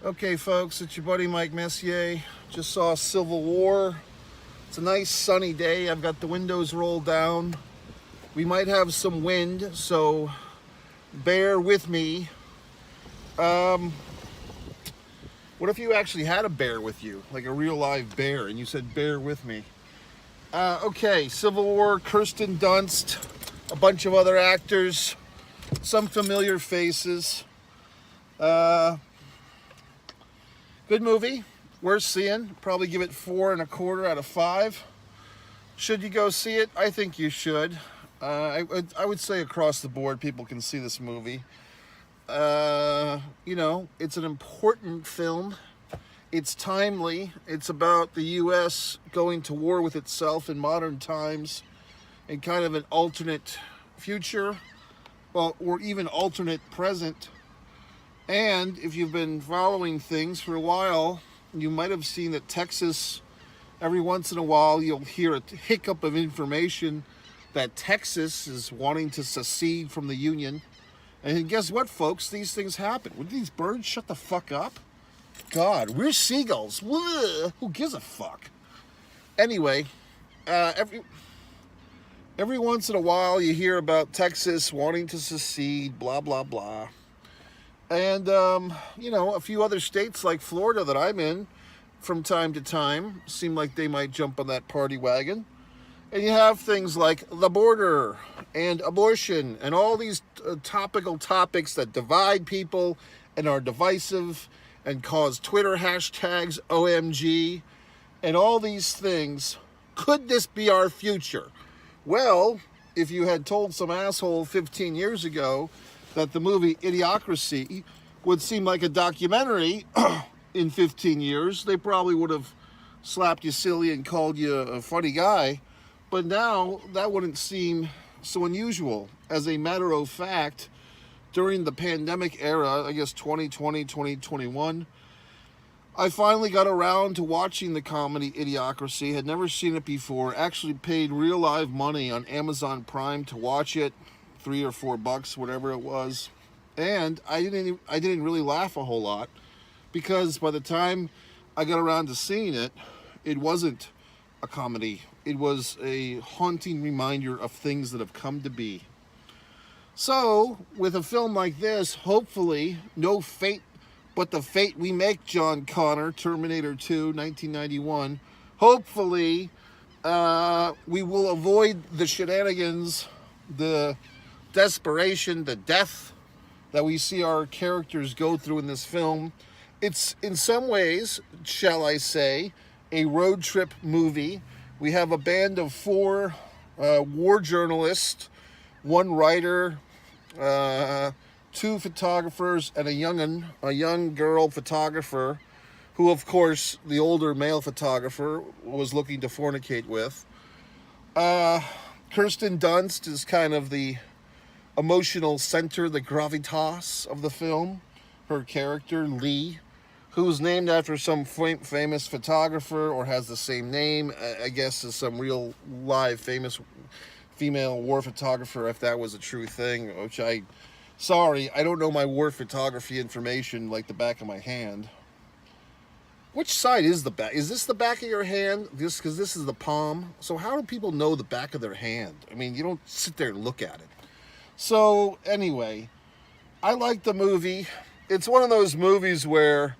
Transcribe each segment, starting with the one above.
Okay, folks, it's your buddy Mike Messier. Just saw Civil War. It's a nice sunny day. I've got the windows rolled down. We might have some wind, so bear with me. What if you actually had a bear with you, like a real live bear, and you said, bear with me? Okay, Civil War, Kirsten Dunst, a bunch of other actors, some familiar faces. Good movie, worth seeing. Probably give it 4.25 out of 5. Should you go see it? I think you should. I would say across the board, people can see this movie. It's an important film. It's timely. It's about the U.S. going to war with itself in modern times, and kind of an alternate future, well, or even alternate present. And if you've been following things for a while, you might have seen that Texas, every once in a while, you'll hear a hiccup of information that Texas is wanting to secede from the Union. And guess what, folks? These things happen. Would these birds shut the fuck up? God, we're seagulls. Whoa, who gives a fuck? Anyway, every once in a while, you hear about Texas wanting to secede, blah, blah, blah. And, a few other states like Florida that I'm in from time to time seem like they might jump on that party wagon. And you have things like the border and abortion and all these topical topics that divide people and are divisive and cause Twitter hashtags, OMG, and all these things. Could this be our future? Well, if you had told some asshole 15 years ago that the movie Idiocracy would seem like a documentary in 15 years, they probably would have slapped you silly and called you a funny guy. But now that wouldn't seem so unusual. As a matter of fact, during the pandemic era, I guess 2020, 2021, I finally got around to watching the comedy Idiocracy. Had never seen it before. Actually paid real live money on Amazon Prime to watch it. $3 or $4, whatever it was. And I didn't really laugh a whole lot, because by the time I got around to seeing it, it wasn't a comedy. It was a haunting reminder of things that have come to be. So, with a film like this, hopefully, no fate but the fate we make, John Connor, Terminator 2, 1991. Hopefully, we will avoid the shenanigans, the desperation, the death that we see our characters go through in this film. It's, in some ways, shall I say, a road trip movie. We have a band of 4 war journalists, 1 writer, 2 photographers, and a young girl photographer, who, of course, the older male photographer was looking to fornicate with. Kirsten Dunst is kind of the emotional center, the gravitas of the film. Her character, Lee, who's named after some famous photographer, or has the same name, I guess, as some real live famous female war photographer, if that was a true thing, which I don't know my war photography information like the back of my hand. Which side is the back? Is this the back of your hand? Because this is the palm. So how do people know the back of their hand? I mean, you don't sit there and look at it. So anyway, I like the movie. It's one of those movies where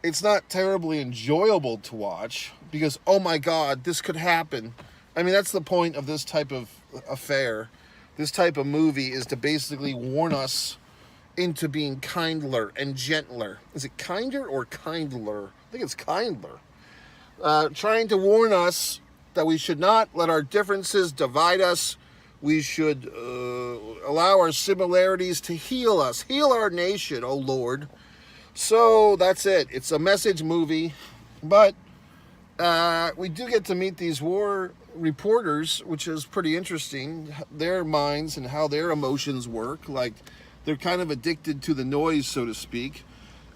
it's not terribly enjoyable to watch because, oh my God, this could happen. I mean, that's the point of this type of affair. This type of movie is to basically warn us into being kindler and gentler. Is it kinder or kindler? I think it's kindler. Trying to warn us that we should not let our differences divide us. We should allow our similarities to heal us. Heal our nation, oh Lord. So that's it. It's a message movie. But we do get to meet these war reporters, which is pretty interesting. Their minds and how their emotions work. Like, they're kind of addicted to the noise, so to speak.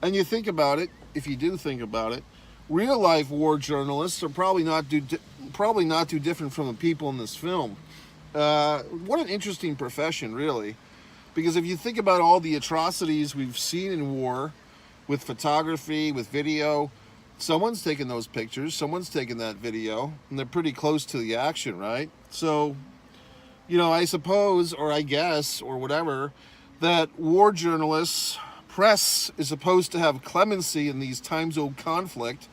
And you think about it, if you do think about it, real life war journalists are probably not too different from the people in this film. What an interesting profession, really. Because if you think about all the atrocities we've seen in war, with photography, with video. Someone's taking those pictures, someone's taking that video, and they're pretty close to the action, right? So, I suppose, or I guess, or whatever, that war journalists, press is supposed to have clemency in these times of conflict.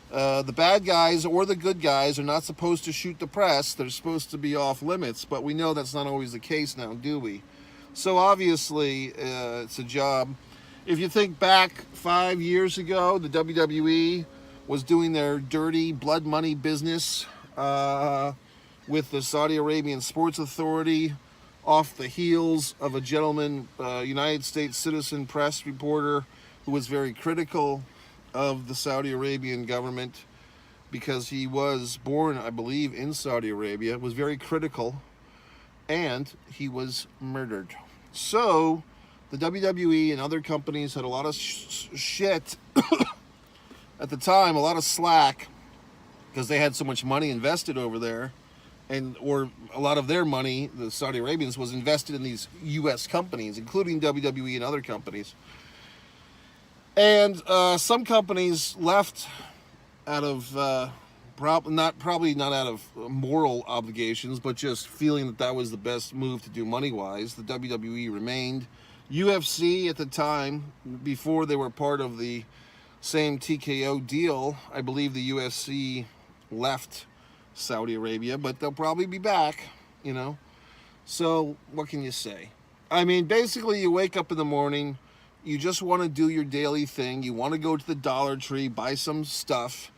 The bad guys or the good guys are not supposed to shoot the press. They're supposed to be off limits, but we know that's not always the case now, do we? So obviously, it's a job. If you think back 5 years ago, the WWE was doing their dirty blood money business with the Saudi Arabian Sports Authority off the heels of a gentleman, United States citizen press reporter, who was very critical of the Saudi Arabian government because he was born, I believe, in Saudi Arabia, was very critical, and he was murdered. So the WWE and other companies had a lot of shit at the time, a lot of slack, because they had so much money invested over there, or a lot of their money, the Saudi Arabians, was invested in these U.S. companies, including WWE and other companies. And some companies left out of probably not out of moral obligations, but just feeling that was the best move to do money-wise. The WWE remained. UFC at the time, before they were part of the same TKO deal, I believe the UFC left Saudi Arabia, but they'll probably be back, So what can you say? I mean, basically you wake up in the morning, you just want to do your daily thing, you want to go to the Dollar Tree, buy some stuff.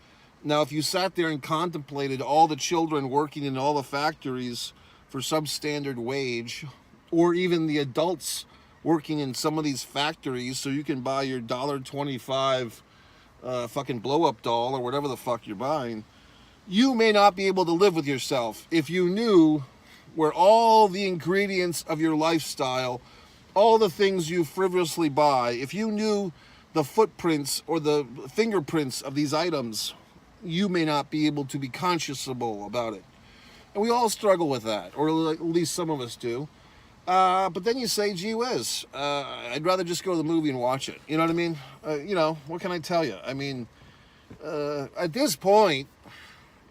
Now, if you sat there and contemplated all the children working in all the factories for substandard wage, or even the adults working in some of these factories so you can buy your $1.25 fucking blow-up doll or whatever the fuck you're buying, you may not be able to live with yourself if you knew where all the ingredients of your lifestyle, all the things you frivolously buy, if you knew the footprints or the fingerprints of these items, you may not be able to be conscionable about it. And we all struggle with that, or at least some of us do. But then you say, gee whiz, I'd rather just go to the movie and watch it. You know what I mean? What can I tell you? I mean, at this point,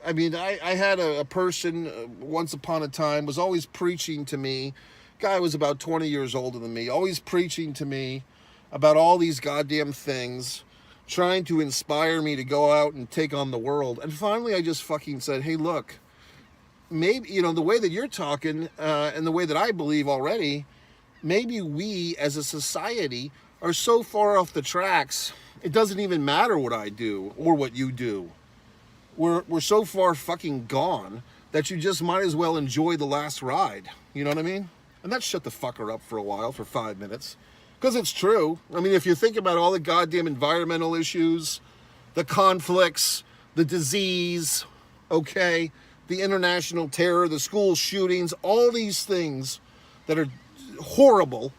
I had a person once upon a time was always preaching to me. Guy was about 20 years older than me, always preaching to me about all these goddamn things, trying to inspire me to go out and take on the world. And finally, I just fucking said, hey, look, maybe, the way that you're talking and the way that I believe already, maybe we as a society are so far off the tracks, it doesn't even matter what I do or what you do. We're so far fucking gone that you just might as well enjoy the last ride. You know what I mean? And that shut the fucker up for a while, for 5 minutes. Because it's true. I mean, if you think about all the goddamn environmental issues, the conflicts, the disease, okay, the international terror, the school shootings, all these things that are horrible.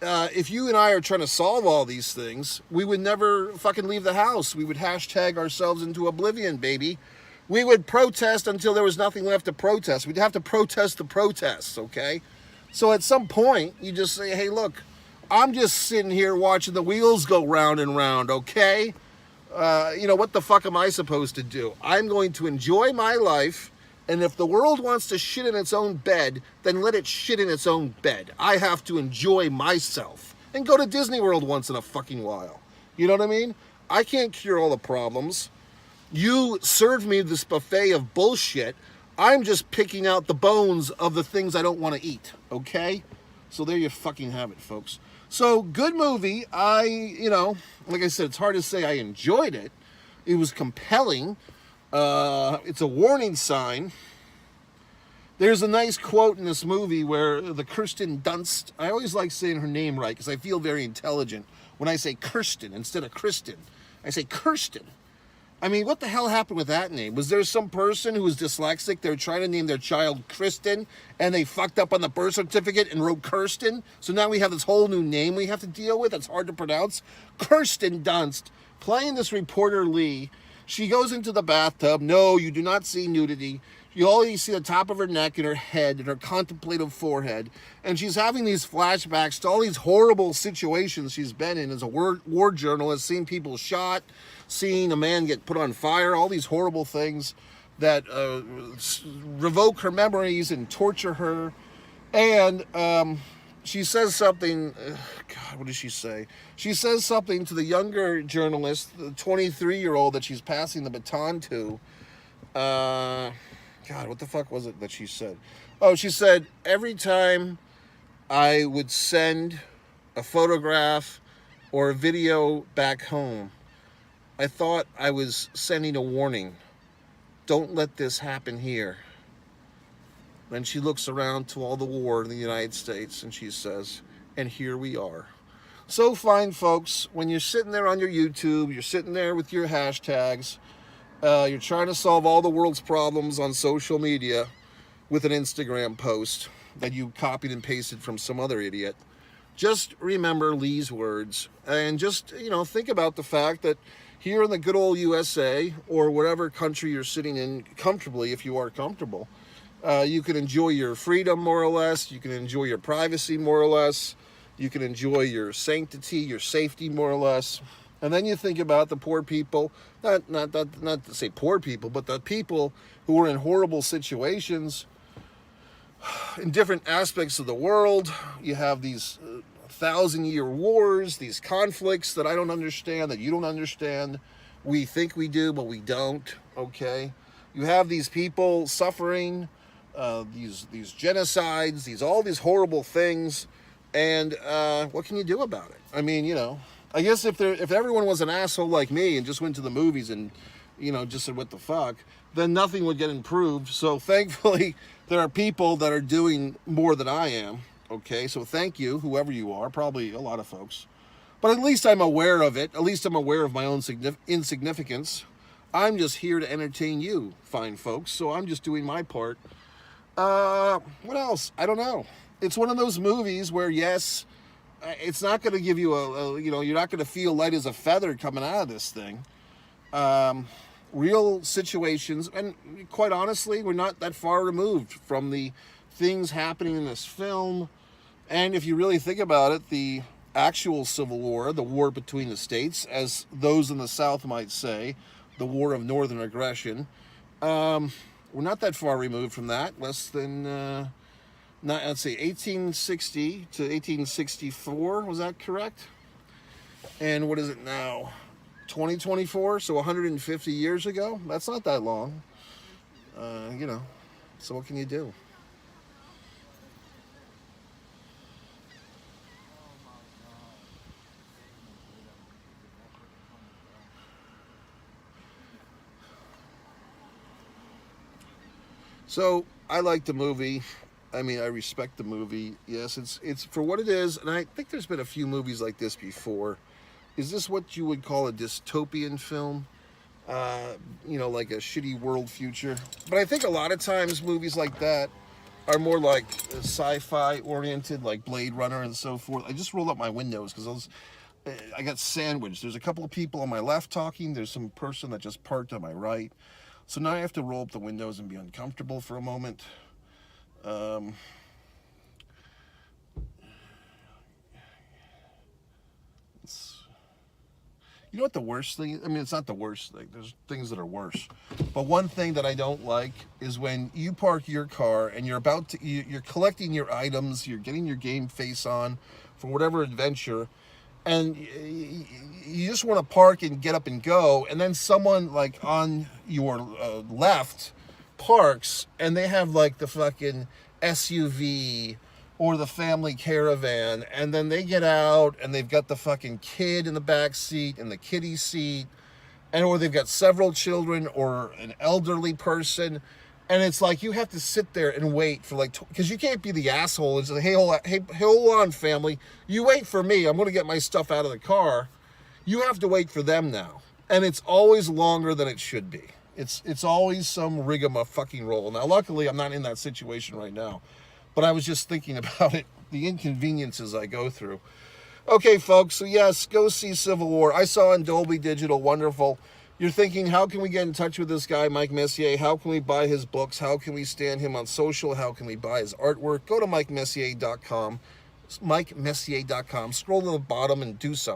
If you and I are trying to solve all these things, we would never fucking leave the house. We would hashtag ourselves into oblivion, baby. We would protest until there was nothing left to protest. We'd have to protest the protests, okay? So at some point, you just say, hey, look, I'm just sitting here watching the wheels go round and round, okay? What the fuck am I supposed to do? I'm going to enjoy my life, and if the world wants to shit in its own bed, then let it shit in its own bed. I have to enjoy myself and go to Disney World once in a fucking while. You know what I mean? I can't cure all the problems. You served me this buffet of bullshit. I'm just picking out the bones of the things I don't want to eat, okay? So there you fucking have it, folks. So, good movie. Like I said, it's hard to say I enjoyed it. It was compelling. It's a warning sign. There's a nice quote in this movie where the Kirsten Dunst, I always like saying her name right because I feel very intelligent when I say Kirsten instead of Kristen. I say Kirsten. I mean, what the hell happened with that name? Was there some person who was dyslexic? They were trying to name their child Kristen, and they fucked up on the birth certificate and wrote Kirsten. So now we have this whole new name we have to deal with. It's hard to pronounce. Kirsten Dunst, playing this reporter Lee. She goes into the bathtub. No, you do not see nudity. You only see the top of her neck and her head and her contemplative forehead. And she's having these flashbacks to all these horrible situations she's been in as a war journalist, seeing people shot, seeing a man get put on fire, all these horrible things that revoke her memories and torture her. And she says something, God, what does she say? She says something to the younger journalist, the 23-year-old that she's passing the baton to. God, what the fuck was it that she said? Oh, she said, every time I would send a photograph or a video back home, I thought I was sending a warning. Don't let this happen here. Then she looks around to all the war in the United States and she says, and here we are. So fine, folks, when you're sitting there on your YouTube, you're sitting there with your hashtags, you're trying to solve all the world's problems on social media with an Instagram post that you copied and pasted from some other idiot. Just remember Lee's words and just, think about the fact that here in the good old USA or whatever country you're sitting in comfortably, if you are comfortable, you can enjoy your freedom more or less. You can enjoy your privacy more or less. You can enjoy your sanctity, your safety more or less. And then you think about the poor people, not to say poor people, but the people who are in horrible situations in different aspects of the world. You have these 1,000-year wars, these conflicts that I don't understand, that you don't understand. We think we do, but we don't, okay? You have these people suffering, these genocides, all these horrible things, and what can you do about it? I mean, I guess if everyone was an asshole like me and just went to the movies and, just said what the fuck, then nothing would get improved. So thankfully, there are people that are doing more than I am. Okay, so thank you, whoever you are, probably a lot of folks. But at least I'm aware of it. At least I'm aware of my own insignificance. I'm just here to entertain you, fine folks. So I'm just doing my part. What else? I don't know. It's one of those movies where, yes, it's not going to give you you're not going to feel light as a feather coming out of this thing. Real situations, and quite honestly, we're not that far removed from the things happening in this film. And if you really think about it, the actual Civil War, the war between the states, as those in the South might say, the war of northern aggression, we're not that far removed from that. Less than, let's say, 1860 to 1864, was that correct? And what is it now? 2024, so 150 years ago? That's not that long. So what can you do? So I like the movie. I mean, I respect the movie. Yes, it's for what it is, and I think there's been a few movies like this before. Is this what you would call a dystopian film? Like a shitty world future. But I think a lot of times movies like that are more like sci-fi oriented, like Blade Runner and so forth. I just rolled up my windows because I got sandwiched. There's a couple of people on my left talking. There's some person that just parked on my right. So now I have to roll up the windows and be uncomfortable for a moment. You know what the worst thing is? I mean, it's not the worst thing. There's things that are worse. But one thing that I don't like is when you park your car and you're you're collecting your items, you're getting your game face on for whatever adventure, and you just want to park and get up and go, and then someone like on your left parks and they have like the fucking SUV or the family caravan, and then they get out and they've got the fucking kid in the back seat and the kiddie seat, and or they've got several children or an elderly person, and it's like you have to sit there and wait for like, because you can't be the asshole and say, hey, hold on, family, you wait for me, I'm going to get my stuff out of the car. You have to wait for them now, and it's always longer than it should be. It's always some fucking roll. Now, luckily, I'm not in that situation right now, but I was just thinking about it, the inconveniences I go through. Okay, folks, so yes, go see Civil War. I saw it in Dolby Digital, wonderful. You're thinking, how can we get in touch with this guy, Mike Messier? How can we buy his books? How can we stand him on social? How can we buy his artwork? Go to MikeMessier.com, MikeMessier.com. Scroll to the bottom and do something.